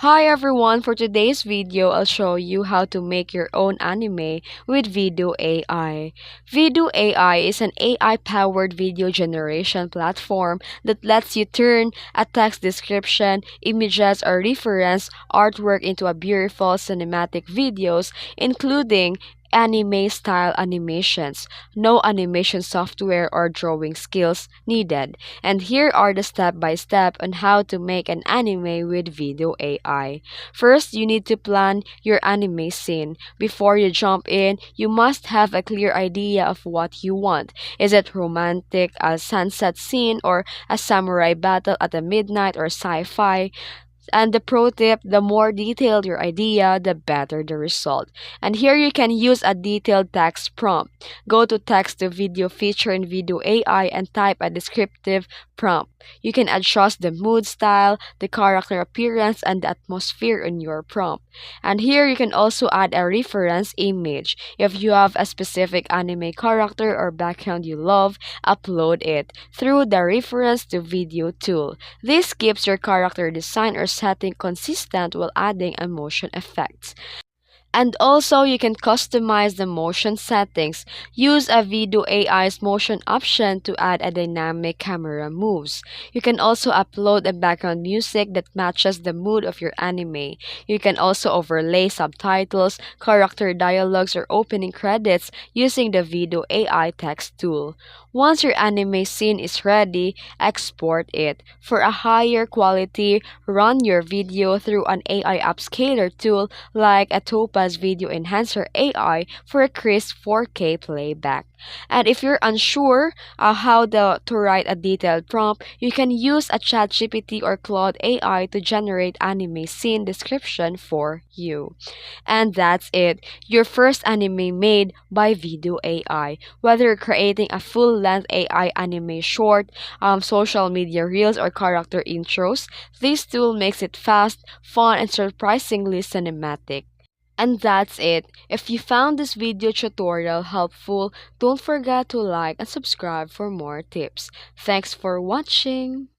Hi everyone, for today's video, I'll show you how to make your own anime with VIDU AI. VIDU AI is an AI-powered video generation platform that lets you turn a text description, images, or reference artwork into a beautiful cinematic videos, including anime-style animations. No animation software or drawing skills needed. And here are the step-by-step on how to make an anime with VIDU AI. First, you need to plan your anime scene. Before you jump in, you must have a clear idea of what you want. Is it romantic, a sunset scene, or a samurai battle at a midnight, or sci-fi? And the pro tip, the more detailed your idea, the better the result. And here you can use a detailed text prompt. Go to text to video feature in VIDU AI and type a descriptive prompt. You can adjust the mood style, the character appearance, and the atmosphere in your prompt. And here you can also add a reference image. If you have a specific anime character or background you love, upload it through the reference to video tool. This keeps your character design or setting consistent while adding emotion effects. And also, you can customize the motion settings. Use a VIDU AI's motion option to add a dynamic camera moves. You can also upload a background music that matches the mood of your anime. You can also overlay subtitles, character dialogues, or opening credits using the VIDU AI text tool. Once your anime scene is ready, export it. For a higher quality, run your video through an AI upscaler tool like a Topaz Video Enhancer AI for a crisp 4K playback. And if you're unsure to write a detailed prompt, you can use a ChatGPT or Claude AI to generate anime scene description for you. And that's it. Your first anime made by VIDU AI. Whether you're creating a full-length AI anime short, social media reels, or character intros, this tool makes it fast, fun, and surprisingly cinematic. And that's it. If you found this video tutorial helpful, don't forget to like and subscribe for more tips. Thanks for watching.